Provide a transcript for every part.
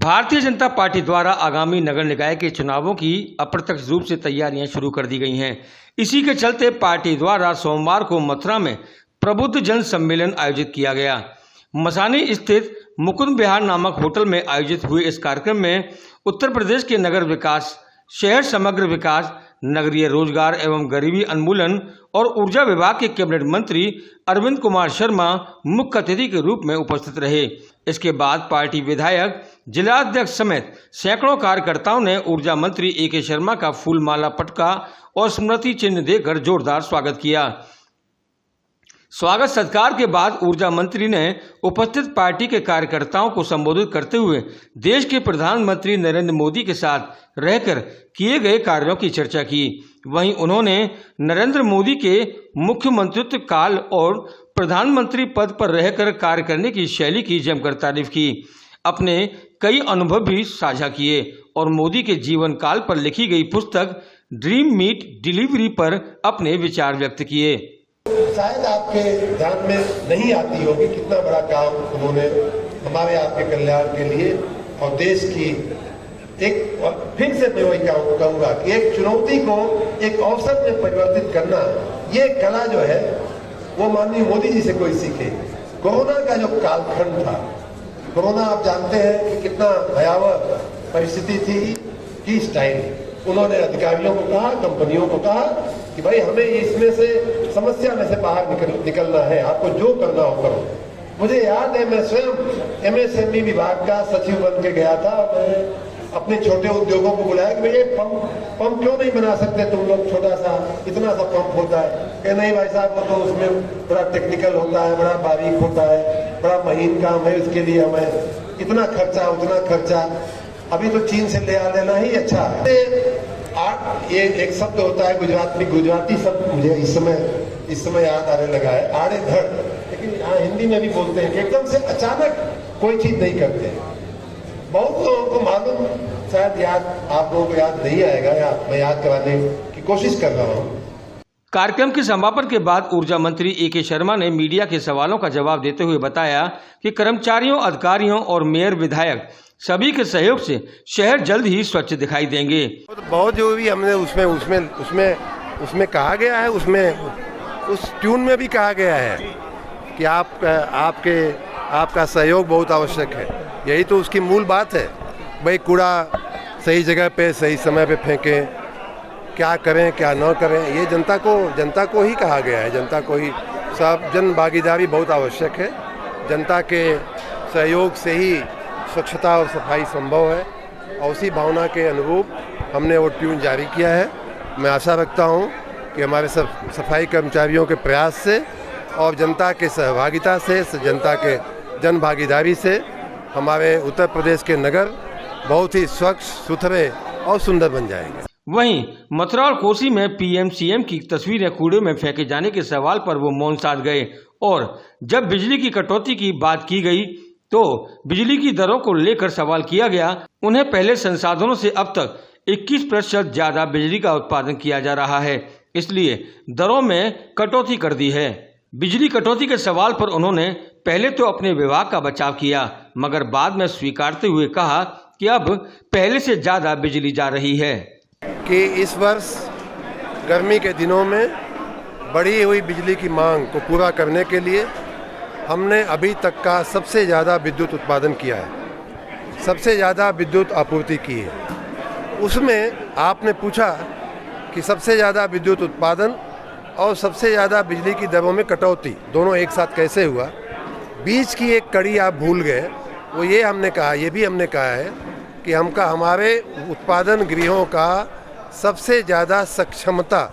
Bharatiya Janata party द्वारा आगामी नगर निकाय के चुनावों की अप्रत्यक्ष रूप से तैयारियां शुरू कर दी गई हैं। इसी के चलते पार्टी द्वारा सोमवार को मथुरा में प्रबुद्ध जन सम्मेलन आयोजित किया गया। मसानी स्थित मुकुंद विहार नामक होटल में आयोजित हुए इस कार्यक्रम में उत्तर प्रदेश के नगर विकास, शहर समग्र विकास, नगरीय रोजगार एवं गरीबी उन्मूलन और ऊर्जा विभाग के कैबिनेट मंत्री अरविंद कुमार शर्मा मुख्य अतिथि के रूप में उपस्थित रहे। इसके बाद पार्टी विधायक, जिलाध्यक्ष समेत सैकड़ों कार्यकर्ताओं ने ऊर्जा मंत्री ए.के. शर्मा का फूलमाला पटका और स्मृति चिन्ह देकर जोरदार स्वागत किया। स्वागत सत्कार के बाद ऊर्जा मंत्री ने उपस्थित पार्टी के कार्यकर्ताओं को संबोधित करते हुए देश के प्रधानमंत्री नरेंद्र मोदी के साथ रहकर किए गए कार्यों की चर्चा की। वहीं उन्होंने नरेंद्र मोदी के मुख्यमंत्रित्व काल और प्रधानमंत्री पद पर रहकर कार्य करने की शैली की जमकर तारीफ की। अपने कई अनुभव भी साझा किए और मोदी के जीवन काल पर लिखी गई पुस्तक ड्रीम मीट डिलीवरी पर अपने विचार व्यक्त किए। शायद आपके ध्यान में नहीं आती होगी कितना बड़ा काम उन्होंने हमारे आपके कल्याण के लिए और देश की एक, और फिर से मैं वही कहूंगा कि एक चुनौती को एक अवसर में परिवर्तित करना, ये कला जो है वो माननीय मोदी जी से कोई सीखे। कोरोना का जो कालखंड था, कोरोना आप जानते हैं कि कितना भयावह परिस्थिति थी, किस टाइम उन्होंने अधिकारियों को कहा, कंपनियों को कहा कि भाई हमें इसमें से समस्या में से बाहर निकलना है, आपको जो करना हो करो। मुझे याद है मैं स्वयं एमएसएमई विभाग का सचिव बन के गया था और मैंने अपने छोटे उद्योगों को बुलाया कि भैया पंप क्यों नहीं बना सकते तुम लोग, छोटा सा इतना सा पंप होता है कि नहीं भाई साहब, वो तो उसमें बड़ा टेक्निकल होता है, बड़ा बारीक होता है, बड़ा महीन काम है, उसके लिए हमें इतना खर्चा उतना खर्चा, अभी तो चीन से ले आ लेना ही अच्छा है। ये एक शब्द होता है गुजराती शब्द मुझे इस समय याद आने लगा है, आड़े धड़, लेकिन यहाँ हिंदी में भी बोलते हैं कि एकदम से अचानक कोई चीज नहीं करते। बहुत लोगों को मालूम, शायद याद आप लोगों को याद नहीं आएगा या मैं याद कराने की कोशिश कर रहा हूँ। कार्यक्रम के समापन के बाद ऊर्जा मंत्री ए.के. शर्मा ने मीडिया के सवालों का जवाब देते हुए बताया कि कर्मचारियों, अधिकारियों और मेयर, विधायक सभी के सहयोग से शहर जल्द ही स्वच्छ दिखाई देंगे। बहुत जो भी हमने उसमें कहा गया है, उस ट्यून में भी कहा गया है कि आपका सहयोग बहुत आवश्यक है। यही तो उसकी मूल बात है। भाई कूड़ा सही जगह पे सही समय पे फेंकें, क्या करें क्या न करें, ये जनता को ही कहा गया है। जनता को ही सब जन भागीदारी बहुत आवश्यक है। जनता के सहयोग से ही स्वच्छता और सफाई संभव है और उसी भावना के अनुरूप हमने वो ट्यून जारी किया है। मैं आशा रखता हूँ कि हमारे सफाई कर्मचारियों के प्रयास से और जनता के सहभागिता से, जनता के जन भागीदारी से हमारे उत्तर प्रदेश के नगर बहुत ही स्वच्छ, सुथरे और सुंदर बन जाएंगे। वहीं मथुरा और कोसी में पीएम-सीएम की तस्वीरें कूड़े में फेंके जाने के सवाल पर वो मौन साध गए और जब बिजली की कटौती की बात की गई तो बिजली की दरों को लेकर सवाल किया गया। उन्हें पहले संसाधनों से अब तक 21% ज्यादा बिजली का उत्पादन किया जा रहा है, इसलिए दरों में कटौती कर दी है। बिजली कटौती के सवाल पर उन्होंने पहले तो अपने विभाग का बचाव किया, मगर बाद में स्वीकारते हुए कहा कि अब पहले से ज्यादा बिजली जा रही है। कि इस वर्ष गर्मी के दिनों में बढ़ी हुई बिजली की मांग को पूरा करने के लिए हमने अभी तक का सबसे ज़्यादा विद्युत उत्पादन किया है, सबसे ज़्यादा विद्युत आपूर्ति की है। उसमें आपने पूछा कि सबसे ज़्यादा विद्युत उत्पादन और सबसे ज़्यादा बिजली की दरों में कटौती दोनों एक साथ कैसे हुआ। बीच की एक कड़ी आप भूल गए, वो ये भी हमने कहा है कि हमारे उत्पादन गृहों का सबसे ज़्यादा सक्षमता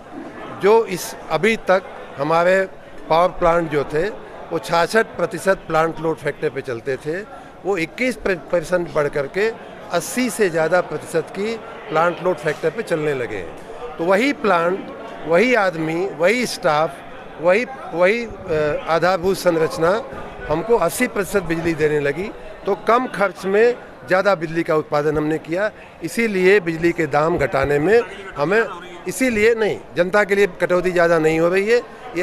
जो इस अभी तक हमारे पावर प्लांट जो थे वो 66% प्लांट लोड फैक्टर पे चलते थे, वो 21% बढ़ करके 80 से ज़्यादा प्रतिशत की प्लांट लोड फैक्टर पे चलने लगे हैं। तो वही प्लांट, वही आदमी, वही स्टाफ, वही आधारभूत संरचना हमको 80% बिजली देने लगी। तो कम खर्च में ज़्यादा बिजली का उत्पादन हमने किया। इसीलिए बिजली के दाम घटाने में हमें, इसीलिए नहीं, जनता के लिए कटौती ज़्यादा नहीं हो रही है। ये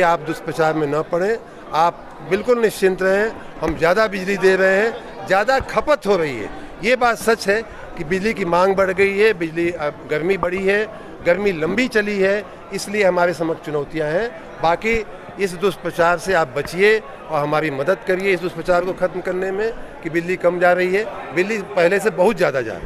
आप दुष्प्रचार में न पड़ें। आप बिल्कुल निश्चिंत रहें, हम ज़्यादा बिजली दे रहे हैं, ज़्यादा खपत हो रही है। ये बात सच है कि बिजली की मांग बढ़ गई है, गर्मी बढ़ी है, गर्मी लंबी चली है, इसलिए हमारे समक्ष चुनौतियां हैं। बाकी इस दुष्प्रचार से आप बचिए और हमारी मदद करिए इस दुष्प्रचार को खत्म करने में कि बिजली कम जा रही है। बिजली पहले से बहुत ज़्यादा जा रही है।